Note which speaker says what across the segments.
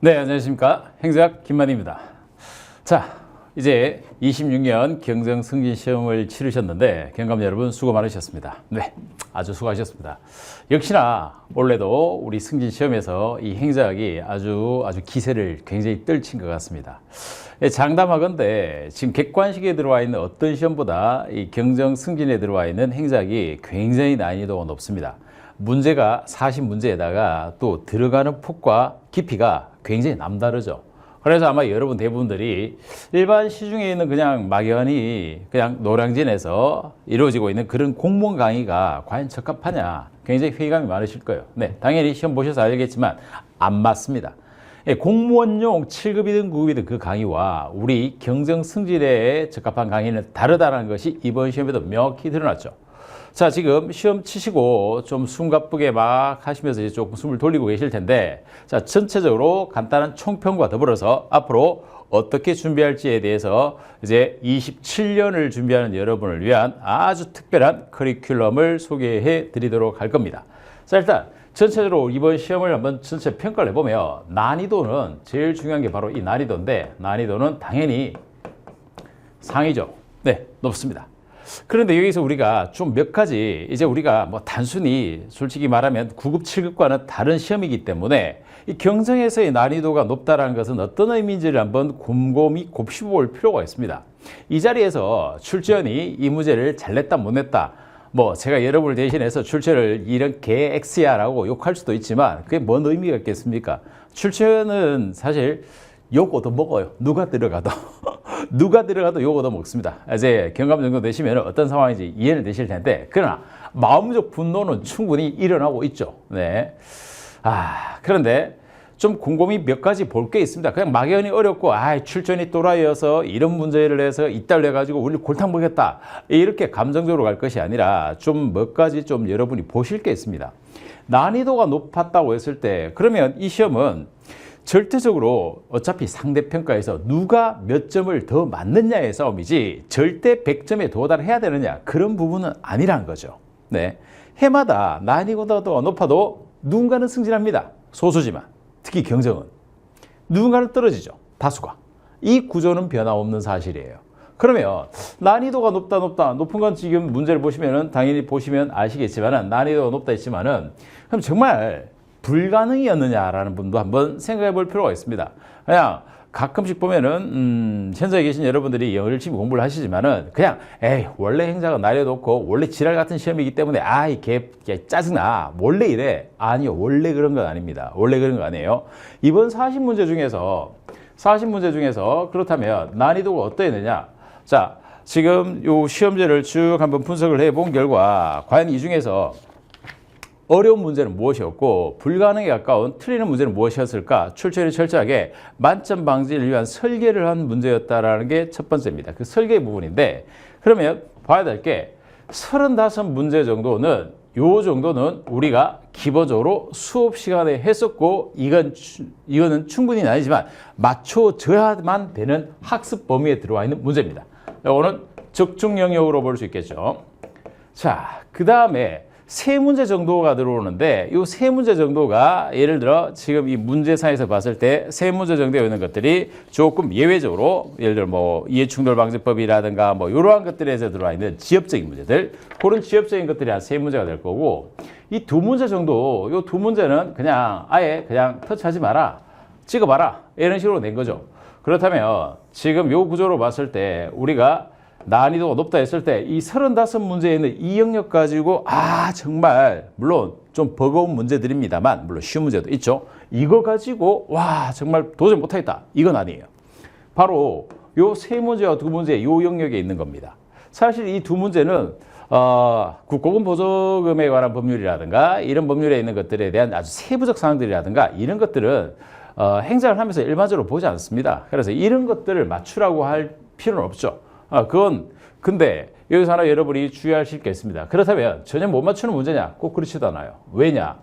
Speaker 1: 네, 안녕하십니까. 행사학 김만희입니다. 자, 이제 26년 경정 승진 시험을 치르셨는데 경감 여러분 수고 많으셨습니다. 네, 아주 수고하셨습니다. 역시나 올해도 우리 승진 시험에서 이 행사학이 아주 기세를 굉장히 떨친 것 같습니다. 장담하건대 지금 객관식에 들어와 있는 어떤 시험보다 이 경정 승진에 들어와 있는 행사학이 굉장히 난이도가 높습니다. 문제가 40문제에다가 또 들어가는 폭과 깊이가 굉장히 남다르죠. 그래서 아마 여러분 대부분들이 일반 시중에 있는 그냥 막연히 그냥 노량진에서 이루어지고 있는 그런 공무원 강의가 과연 적합하냐 굉장히 회의감이 많으실 거예요. 네, 당연히 시험 보셔서 알겠지만 안 맞습니다. 공무원용 7급이든 9급이든 그 강의와 우리 경정 승진에 적합한 강의는 다르다는 것이 이번 시험에도 명확히 드러났죠. 자, 지금 시험 치시고 좀 숨가쁘게 막 하시면서 이제 조금 숨을 돌리고 계실 텐데, 자, 전체적으로 간단한 총평과 더불어서 앞으로 어떻게 준비할지에 대해서 이제 27년을 준비하는 여러분을 위한 아주 특별한 커리큘럼을 소개해 드리도록 할 겁니다. 자, 일단 전체적으로 이번 시험을 한번 전체 평가를 해보면 난이도는 제일 중요한 게 바로 이 난이도인데, 난이도는 당연히 상이죠. 네, 높습니다. 그런데 여기서 우리가 좀 몇 가지 이제 우리가 뭐 단순히 솔직히 말하면 9급, 7급과는 다른 시험이기 때문에 이 경정에서의 난이도가 높다는 것은 어떤 의미인지를 한번 곰곰이 곱씹어 볼 필요가 있습니다. 이 자리에서 출제원이 이 문제를 잘 냈다 못 냈다 뭐 제가 여러분을 대신해서 출제를 이런 개 X야라고 욕할 수도 있지만 그게 뭔 의미가 있겠습니까? 출제원은 사실 욕 얻어 먹어요. 누가 들어가도. 누가 들어가도 욕 얻어 먹습니다. 이제 경감 정도 되시면 어떤 상황인지 이해를 되실 텐데, 그러나 마음적 분노는 충분히 일어나고 있죠. 네. 그런데 좀 곰곰이 몇 가지 볼 게 있습니다. 그냥 막연히 어렵고, 출전이 또라이여서 이런 문제를 해서 이따를 해가지고 우리 골탕 먹였다. 이렇게 감정적으로 갈 것이 아니라 좀 몇 가지 좀 여러분이 보실 게 있습니다. 난이도가 높았다고 했을 때, 그러면 이 시험은 절대적으로 어차피 상대평가에서 누가 몇 점을 더 맞느냐의 싸움이지 절대 100점에 도달해야 되느냐 그런 부분은 아니란 거죠. 네, 해마다 난이도가 높아도 누군가는 승진합니다. 소수지만 특히 경정은 누군가는 떨어지죠. 다수가. 이 구조는 변함없는 사실이에요. 그러면 난이도가 높은 건 지금 문제를 보시면은 당연히 보시면 아시겠지만은 난이도가 높다 했지만은 그럼 정말 불가능이었느냐라는 분도 한번 생각해 볼 필요가 있습니다. 그냥 가끔씩 보면은 현장에 계신 여러분들이 열심히 공부를 하시지만은 그냥 원래 행사가 난이도 높고 원래 지랄 같은 시험이기 때문에 이게 짜증나 원래 이래. 아니요, 원래 그런 건 아닙니다. 원래 그런 거 아니에요. 이번 40문제 중에서 그렇다면 난이도가 어떠했느냐. 자, 지금 요 시험제를 쭉 한번 분석을 해 본 결과 과연 이 중에서 어려운 문제는 무엇이었고 불가능에 가까운 틀리는 문제는 무엇이었을까? 출제를 철저하게 만점 방지를 위한 설계를 한 문제였다라는 게 첫 번째입니다. 그 설계 부분인데, 그러면 봐야 될 게 35문제 정도는 요 정도는 우리가 기본적으로 수업 시간에 했었고 이거는 충분히 아니지만 맞춰줘야만 되는 학습 범위에 들어와 있는 문제입니다. 이거는 적중 영역으로 볼 수 있겠죠. 자, 그 다음에 세 문제 정도가 들어오는데 이 세 문제 정도가 예를 들어 지금 이 문제상에서 봤을 때 세 문제 정도에 있는 것들이 조금 예외적으로 예를 들어 뭐 이해충돌방지법이라든가 뭐 이러한 것들에서 들어와 있는 지엽적인 문제들, 그런 지엽적인 것들이 한 세 문제가 될 거고, 이 두 문제 정도, 이 두 문제는 그냥 아예 그냥 터치하지 마라, 찍어봐라 이런 식으로 낸 거죠. 그렇다면 지금 요 구조로 봤을 때 우리가 난이도가 높다 했을 때 이 35문제에 있는 이 영역 가지고 정말 물론 좀 버거운 문제들입니다만 물론 쉬운 문제도 있죠. 이거 가지고 정말 도저히 못하겠다 이건 아니에요. 바로 요 세 문제와 두 문제 요 영역에 있는 겁니다. 사실 이 두 문제는 국고금 보조금에 관한 법률이라든가 이런 법률에 있는 것들에 대한 아주 세부적 사항들이라든가 이런 것들은 행사를 하면서 일반적으로 보지 않습니다. 그래서 이런 것들을 맞추라고 할 필요는 없죠. 근데 여기서 하나 여러분이 주의하실 게 있습니다. 그렇다면 전혀 못 맞추는 문제냐? 꼭 그렇지도 않아요. 왜냐?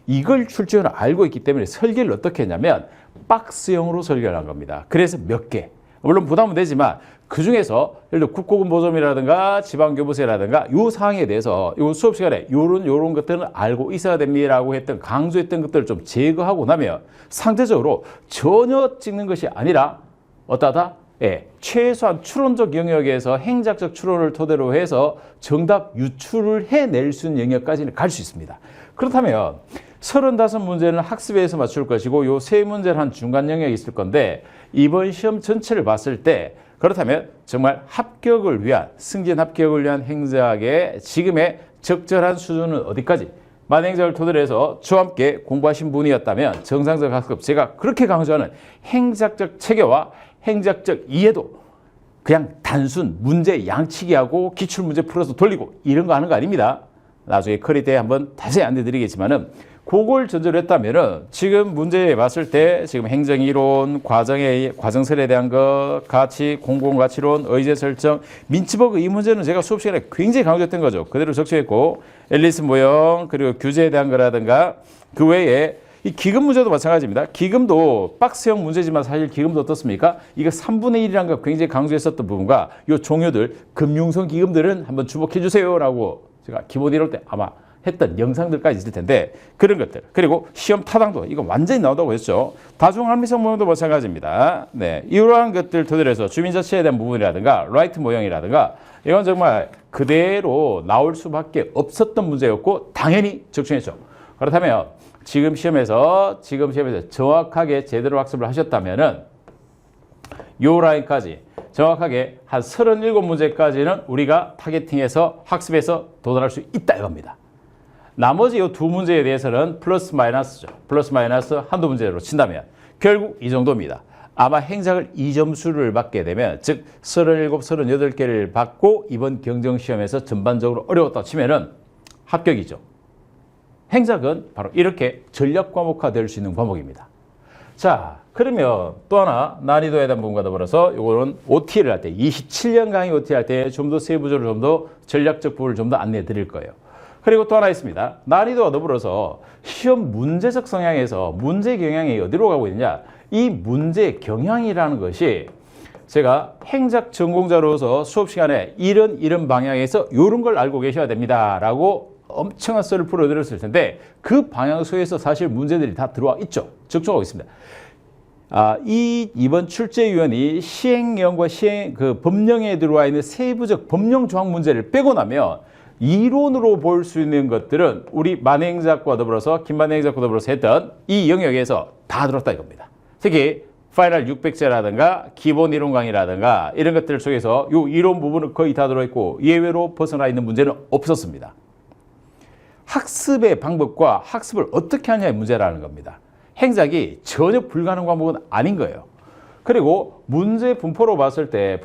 Speaker 1: 이걸 출제원은 알고 있기 때문에 설계를 어떻게 했냐면 박스형으로 설계를 한 겁니다. 그래서 몇 개. 물론 부담은 되지만 그 중에서 예를 들어 국고금 보존이라든가 지방교부세라든가 요 사항에 대해서 요 수업 시간에 요런 것들은 알고 있어야 됩니다라고 했던 강조했던 것들을 좀 제거하고 나면 상대적으로 전혀 찍는 것이 아니라 어떠하다? 예, 최소한 추론적 영역에서 행작적 추론을 토대로 해서 정답 유출을 해낼 수 있는 영역까지는 갈 수 있습니다. 그렇다면 35문제는 학습에서 맞출 것이고 요 3문제는 한 중간 영역이 있을 건데 이번 시험 전체를 봤을 때 그렇다면 정말 합격을 위한 승진 합격을 위한 행작의 지금의 적절한 수준은 어디까지? 만행작을 토대로 해서 저와 함께 공부하신 분이었다면 정상적 학습 제가 그렇게 강조하는 행작적 체계와 행작적 이해도 그냥 단순 문제 양치기하고 기출문제 풀어서 돌리고 이런 거 하는 거 아닙니다. 나중에 커리 때 한번 자세히 안내드리겠지만은 그걸 전제로 했다면은 지금 문제에 봤을 때 지금 행정이론, 과정설에 대한 것, 가치, 공공가치론, 의제 설정, 민치버그 이 문제는 제가 수업 시간에 굉장히 강조했던 거죠. 그대로 적시했고 앨리스 모형 그리고 규제에 대한 거라든가 그 외에 이 기금 문제도 마찬가지입니다. 기금도 박스형 문제지만 사실 기금도 어떻습니까? 이거 3분의 1이라는 거 굉장히 강조했었던 부분과 요 종류들, 금융성 기금들은 한번 주목해 주세요라고 제가 기본 이럴 때 아마 했던 영상들까지 있을 텐데 그런 것들 그리고 시험 타당도 이거 완전히 나온다고 했죠. 다중합리성 모형도 마찬가지입니다. 네, 이러한 것들 토대로 해서 주민자치에 대한 부분이라든가 라이트 모형이라든가 이건 정말 그대로 나올 수밖에 없었던 문제였고 당연히 적중했죠. 그렇다면 지금 시험에서 정확하게 제대로 학습을 하셨다면은 요 라인까지 정확하게 한 37문제까지는 우리가 타겟팅해서 학습해서 도달할 수 있다 이겁니다. 나머지 이 2문제에 대해서는 플러스 마이너스죠. 플러스 마이너스 한두 문제로 친다면 결국 이 정도입니다. 아마 행작을 2점수를 받게 되면 즉 37, 38개를 받고 이번 경정시험에서 전반적으로 어려웠다 치면은 합격이죠. 행작은 바로 이렇게 전략 과목화 될 수 있는 과목입니다. 자, 그러면 또 하나 난이도에 대한 부분과 더불어서 이거는 OT를 할 때 27년 강의 OT 할 때 좀 더 세부적으로 좀 더 전략적 부분을 좀 더 안내해 드릴 거예요. 그리고 또 하나 있습니다. 난이도와 더불어서 시험 문제적 성향에서 문제 경향이 어디로 가고 있느냐. 이 문제 경향이라는 것이 제가 행작 전공자로서 수업 시간에 이런 방향에서 이런 걸 알고 계셔야 됩니다. 라고 엄청난 썰을 풀어드렸을 텐데 그 방향 속에서 사실 문제들이 다 들어와 있죠. 적중하고 있습니다. 이번 출제위원이 시행령과 법령에 들어와 있는 세부적 법령 조항 문제를 빼고 나면 이론으로 볼 수 있는 것들은 우리 만행작과 더불어서 김만행작과 더불어서 했던 이 영역에서 다 들었다 이겁니다. 특히 파이널 600제라든가 기본 이론 강의라든가 이런 것들 속에서 이 이론 부분은 거의 다 들어있고 예외로 벗어나 있는 문제는 없었습니다. 학습의 방법과 학습을 어떻게 하냐의 문제라는 겁니다. 행작이 전혀 불가능한 과목은 아닌 거예요. 그리고 문제 분포로 봤을 때,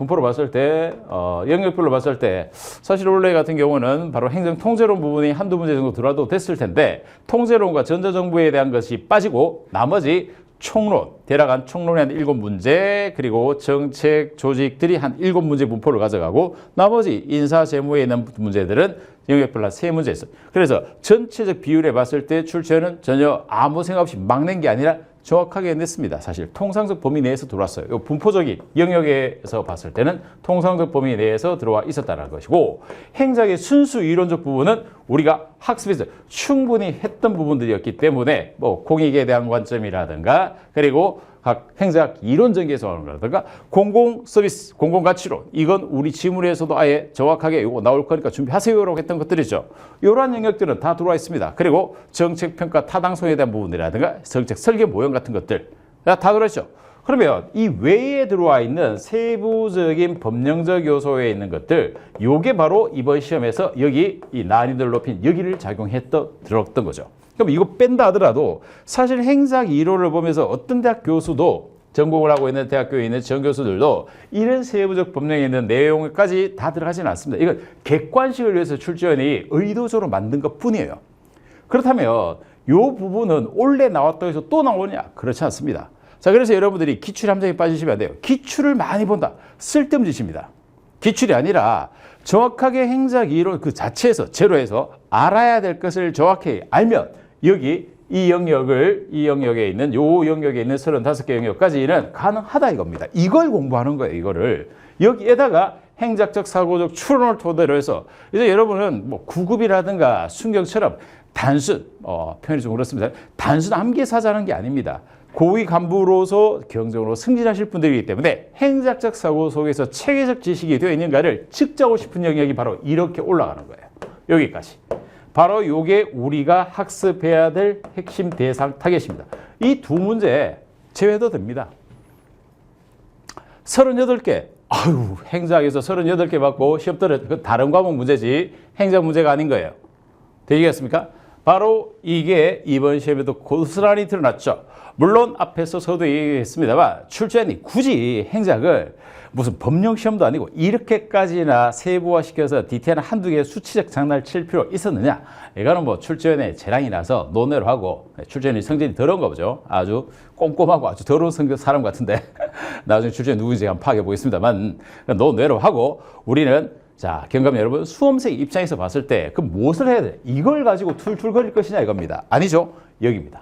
Speaker 1: 영역별로 봤을 때, 사실 원래 같은 경우는 바로 행정 통제론 부분이 한두 문제 정도 들어와도 됐을 텐데, 통제론과 전자정부에 대한 것이 빠지고, 나머지 총론, 대략 한 총론이 한 7문제, 그리고 정책 조직들이 한 7문제 분포를 가져가고, 나머지 인사 재무에 있는 문제들은 영역별로 한 3문제 있어요. 그래서 전체적 비율에 봤을 때 출제는 전혀 아무 생각 없이 막 낸 게 아니라 정확하게 냈습니다. 사실 통상적 범위 내에서 들어왔어요. 이 분포적인 영역에서 봤을 때는 통상적 범위 내에서 들어와 있었다는 것이고 행작의 순수 이론적 부분은 우리가 학습에서 충분히 했던 부분들이었기 때문에 뭐 공익에 대한 관점이라든가 그리고 각 행작 이론적 개선이라든가 공공 서비스, 공공 가치론 이건 우리 지문에서도 아예 정확하게 이거 나올 거니까 준비하세요라고 했던 것들이죠. 이러한 영역들은 다 들어와 있습니다. 그리고 정책 평가 타당성에 대한 부분이라든가 정책 설계 모형 같은 것들 다 들어있죠. 그러면 이 외에 들어와 있는 세부적인 법령적 요소에 있는 것들 요게 바로 이번 시험에서 여기 이 난이도를 높인 여기를 들었던 거죠. 그럼 이거 뺀다 하더라도 사실 행작 이론을 보면서 어떤 대학 교수도 전공을 하고 있는 대학교에 있는 전 교수들도 이런 세부적 법령에 있는 내용까지 다 들어가지는 않습니다. 이건 객관식을 위해서 출제원이 의도적으로 만든 것 뿐이에요. 그렇다면 이 부분은 원래 나왔다고 해서 또 나오냐? 그렇지 않습니다. 자, 그래서 여러분들이 기출 함정에 빠지시면 안 돼요. 기출을 많이 본다. 쓸데없는 짓입니다. 기출이 아니라 정확하게 행작 이론 그 자체에서 제로에서 알아야 될 것을 정확히 알면 여기 이 영역에 있는 요 영역에 있는 35개 영역까지는 가능하다 이겁니다. 이걸 공부하는 거예요. 이거를 여기에다가 행작적 사고적 추론을 토대로 해서 이제 여러분은 뭐 구급이라든가 순경처럼 단순 표현이 좀 그렇습니다. 단순 암기사자는 게 아닙니다. 고위 간부로서 경정으로 승진하실 분들이기 때문에 행작적 사고 속에서 체계적 지식이 되어 있는가를 측정하고 싶은 영역이 바로 이렇게 올라가는 거예요. 여기까지. 바로 이게 우리가 학습해야 될 핵심 대상 타겟입니다. 이 두 문제 제외도 됩니다. 38개. 아유, 행작에서 38개 받고 시험 떨어져. 다른 과목 문제지 행작 문제가 아닌 거예요. 되시겠습니까? 바로 이게 이번 시험에도 고스란히 드러났죠. 물론 앞에서도 얘기했습니다만 출제원이 굳이 행작을 무슨 법령 시험도 아니고 이렇게까지나 세부화시켜서 디테일한 한두 개의 수치적 장난을 칠 필요 있었느냐? 이거는 뭐 출제원의 재량이라서 논외로 하고 출제원이 성질이 더러운 거죠. 아주 꼼꼼하고 아주 더러운 성격 사람 같은데 나중에 출제원 누구인지 한번 파악해 보겠습니다만 논외로 하고 우리는 자, 경감 여러분, 수험생 입장에서 봤을 때 그 무엇을 해야 돼? 이걸 가지고 툴툴거릴 것이냐 이겁니다. 아니죠. 여기입니다.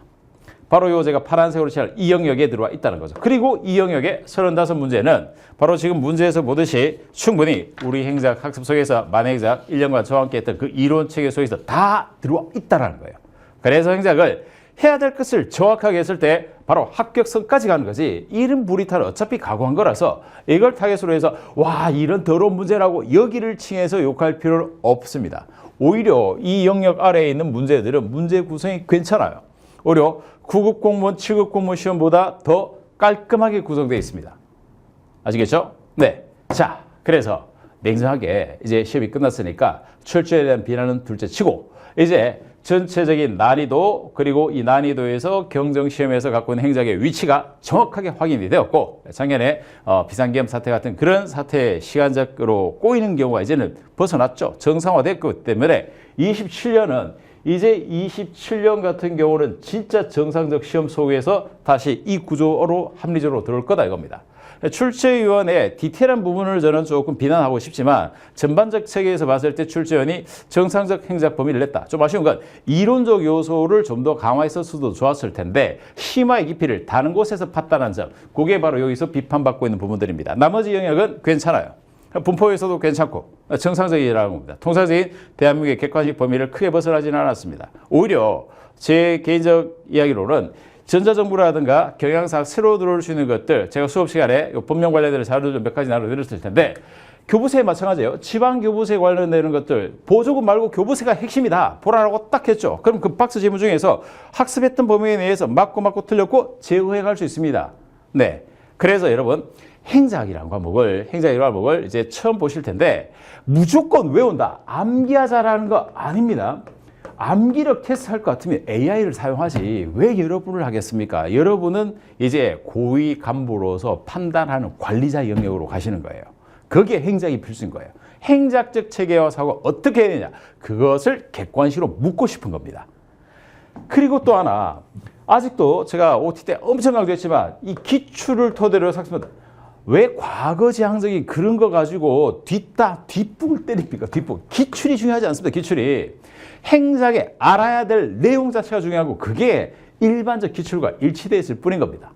Speaker 1: 바로 요 제가 파란색으로 칠한 이 영역에 들어와 있다는 거죠. 그리고 이 영역의 35문제는 바로 지금 문제에서 보듯이 충분히 우리 행작 학습 속에서 만행작 1년간 저와 함께 했던 그 이론 체계 속에서 다 들어와 있다는 거예요. 그래서 행작을 해야 될 것을 정확하게 했을 때 바로 합격선까지 가는 거지 이런 무리타를 어차피 각오한 거라서 이걸 타겟으로 해서 와 이런 더러운 문제라고 여기를 칭해서 욕할 필요는 없습니다. 오히려 이 영역 아래에 있는 문제들은 문제 구성이 괜찮아요. 오히려 9급 공무원, 7급 공무원 시험보다 더 깔끔하게 구성되어 있습니다. 아시겠죠? 네. 자, 그래서 냉정하게 이제 시험이 끝났으니까 출제에 대한 비난은 둘째 치고 이제 전체적인 난이도 그리고 이 난이도에서 경정시험에서 갖고 있는 행작의 위치가 정확하게 확인이 되었고 작년에 비상계엄 사태 같은 그런 사태에 시간적으로 꼬이는 경우가 이제는 벗어났죠. 정상화됐기 때문에 27년은 이제 27년 같은 경우는 진짜 정상적 시험 속에서 다시 이 구조로 합리적으로 들어올 거다 이겁니다. 출제위원회 디테일한 부분을 저는 조금 비난하고 싶지만 전반적 체계에서 봤을 때 출제위원이 정상적 행작 범위를 냈다. 좀 아쉬운 건 이론적 요소를 좀 더 강화했었어도 좋았을 텐데 심화의 깊이를 다른 곳에서 팠다는 점 그게 바로 여기서 비판받고 있는 부분들입니다. 나머지 영역은 괜찮아요. 분포에서도 괜찮고 정상적이라는 겁니다. 통상적인 대한민국의 객관식 범위를 크게 벗어나지는 않았습니다. 오히려 제 개인적 이야기로는 전자정부라든가 경향사학 새로 들어올 수 있는 것들 제가 수업 시간에 법령 관련된 자료를 몇 가지 나눠드렸을 텐데 교부세 마찬가지예요. 지방교부세 관련되는 것들 보조금 말고 교부세가 핵심이다. 보라라고 딱 했죠. 그럼 그 박스 지문 중에서 학습했던 범위에 대해서 맞고 틀렸고 제어해 갈 수 있습니다. 네. 그래서 여러분 행작이라는 과목을 이제 처음 보실 텐데 무조건 외운다. 암기하자라는 거 아닙니다. 암기력 테스트할 것 같으면 AI를 사용하지 왜 여러분을 하겠습니까? 여러분은 이제 고위 간부로서 판단하는 관리자 영역으로 가시는 거예요. 그게 행작이 필수인 거예요. 행작적 체계화 사고가 어떻게 해야 되냐? 그것을 객관식으로 묻고 싶은 겁니다. 그리고 또 하나 아직도 제가 OT 때 엄청 강조했지만 이 기출을 토대로 해서 학습은 왜 과거 지향적인 그런 거 가지고 뒷북을 때립니까? 뒷북. 기출이 중요하지 않습니다. 기출이. 행작에 알아야 될 내용 자체가 중요하고 그게 일반적 기출과 일치되어 있을 뿐인 겁니다.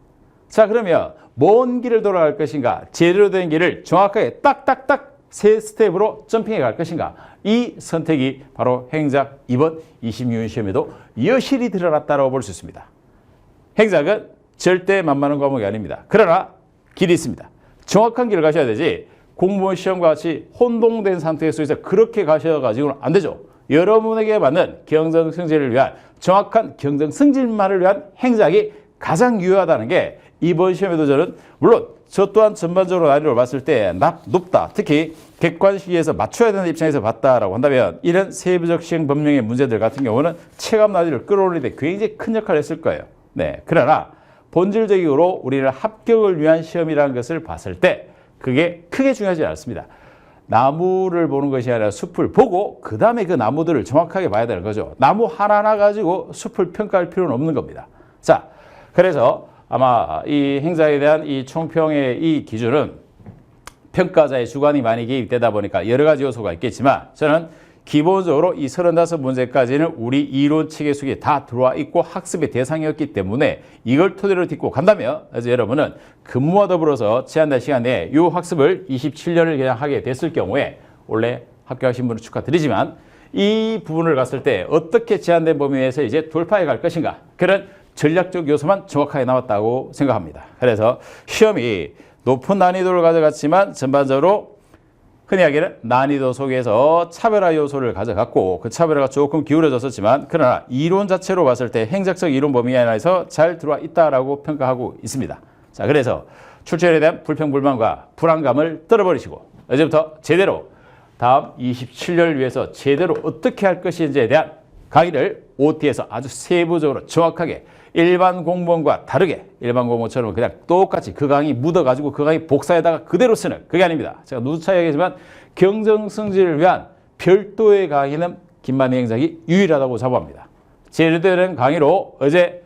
Speaker 1: 자, 그러면 먼 길을 돌아갈 것인가? 제대로 된 길을 정확하게 딱딱딱 세 스텝으로 점핑해 갈 것인가? 이 선택이 바로 행작 이번 26년 시험에도 여실히 드러났다고 볼 수 있습니다. 행작은 절대 만만한 과목이 아닙니다. 그러나 길이 있습니다. 정확한 길을 가셔야 되지 공무원 시험과 같이 혼동된 상태에서 그렇게 가셔가지고는 안 되죠. 여러분에게 맞는 경정 승진을 위한 정확한 경정 승진만을 위한 행작이 가장 유효하다는 게 이번 시험에도 저는 물론 저 또한 전반적으로 난이도를 봤을 때 높다. 특히 객관식에서 맞춰야 되는 입장에서 봤다라고 한다면 이런 세부적 시행 법령의 문제들 같은 경우는 체감 난이도를 끌어올리는 데 굉장히 큰 역할을 했을 거예요. 네, 그러나 본질적으로 우리는 합격을 위한 시험이라는 것을 봤을 때 그게 크게 중요하지 않습니다. 나무를 보는 것이 아니라 숲을 보고 그 다음에 그 나무들을 정확하게 봐야 되는 거죠. 나무 하나하나 가지고 숲을 평가할 필요는 없는 겁니다. 자, 그래서 아마 이 행사에 대한 이 총평의 이 기준은 평가자의 주관이 많이 개입되다 보니까 여러 가지 요소가 있겠지만 저는 기본적으로 이 35문제까지는 우리 이론 체계 속에 다 들어와 있고 학습의 대상이었기 때문에 이걸 토대로 딛고 간다면 그래서 여러분은 근무와 더불어서 제한된 시간 내에 이 학습을 27년을 그냥 하게 됐을 경우에 원래 합격하신 분을 축하드리지만 이 부분을 갔을 때 어떻게 제한된 범위 내에서 이제 돌파해 갈 것인가 그런 전략적 요소만 정확하게 나왔다고 생각합니다. 그래서 시험이 높은 난이도를 가져갔지만 전반적으로 흔히 하기는 난이도 속에서 차별화 요소를 가져갔고 그 차별화가 조금 기울어졌었지만 그러나 이론 자체로 봤을 때 행정적 이론 범위 안에서 잘 들어와 있다라고 평가하고 있습니다. 자, 그래서 출제에 대한 불평불만과 불안감을 떨어버리시고 이제부터 제대로 다음 27년을 위해서 제대로 어떻게 할 것인지에 대한 강의를 OT에서 아주 세부적으로 정확하게 일반 공무원과 다르게 일반 공무원처럼 그냥 똑같이 그 강의 묻어가지고 그 강의 복사에다가 그대로 쓰는 그게 아닙니다. 제가 누차 얘기하지만 경정승진을 위한 별도의 강의는 김만희 행정이 유일하다고 자부합니다. 제대로 강의로 어제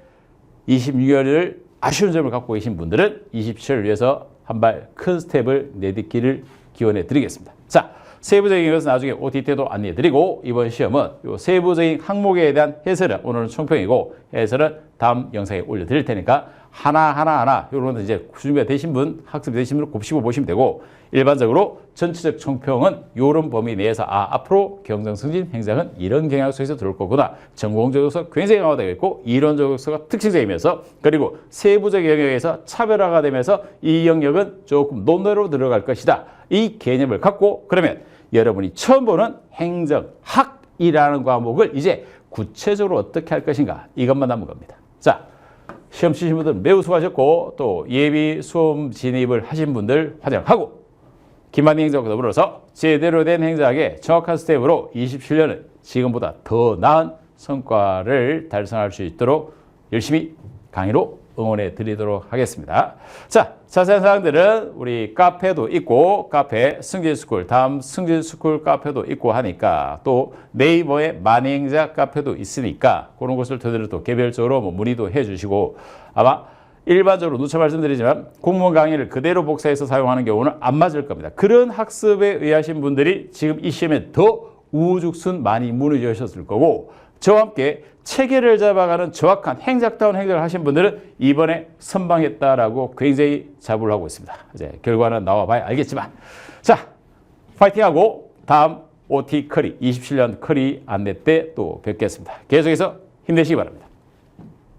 Speaker 1: 26일을 아쉬운 점을 갖고 계신 분들은 27을 위해서 한 발 큰 스텝을 내딛기를 기원해 드리겠습니다. 자, 세부적인 것은 나중에 OT 때도 안내해 드리고 이번 시험은 요 세부적인 항목에 대한 해설은 오늘은 총평이고 해설은 다음 영상에 올려 드릴 테니까 하나 요런 이제 준비가 되신 분, 학습이 되신 분을 곱씹어 보시면 되고 일반적으로 전체적 총평은 요런 범위 내에서 앞으로 경정승진 행정은 이런 경향 속에서 들어올 거구나. 전공적 요소가 굉장히 강화되겠고 이론적 요소가 특징적이면서 그리고 세부적 영역에서 차별화가 되면서 이 영역은 조금 논외로 들어갈 것이다. 이 개념을 갖고 그러면 여러분이 처음 보는 행정학이라는 과목을 이제 구체적으로 어떻게 할 것인가 이것만 남은 겁니다. 자, 시험 치신 분들 매우 수고하셨고 또 예비 수험 진입을 하신 분들 환영하고 김만희 행정과 더불어서 제대로 된 행정학의 정확한 스텝으로 27년은 지금보다 더 나은 성과를 달성할 수 있도록 열심히 강의로 응원해 드리도록 하겠습니다. 자, 자세한 사항들은 우리 카페도 있고 카페 승진스쿨 다음 승진스쿨 카페도 있고 하니까 또 네이버에 만행자 카페도 있으니까 그런 것을 토대로 또 개별적으로 문의도 해 주시고 아마 일반적으로 누차 말씀드리지만 공무원 강의를 그대로 복사해서 사용하는 경우는 안 맞을 겁니다. 그런 학습에 의하신 분들이 지금 이 시험에 더 우후죽순 많이 문의 주셨을 거고 저와 함께 체계를 잡아가는 정확한 행작다운 행정을 하신 분들은 이번에 선방했다라고 굉장히 자부를 하고 있습니다. 이제 결과는 나와봐야 알겠지만 자, 파이팅하고 다음 OT 커리 27년 커리 안내 때 또 뵙겠습니다. 계속해서 힘내시기 바랍니다.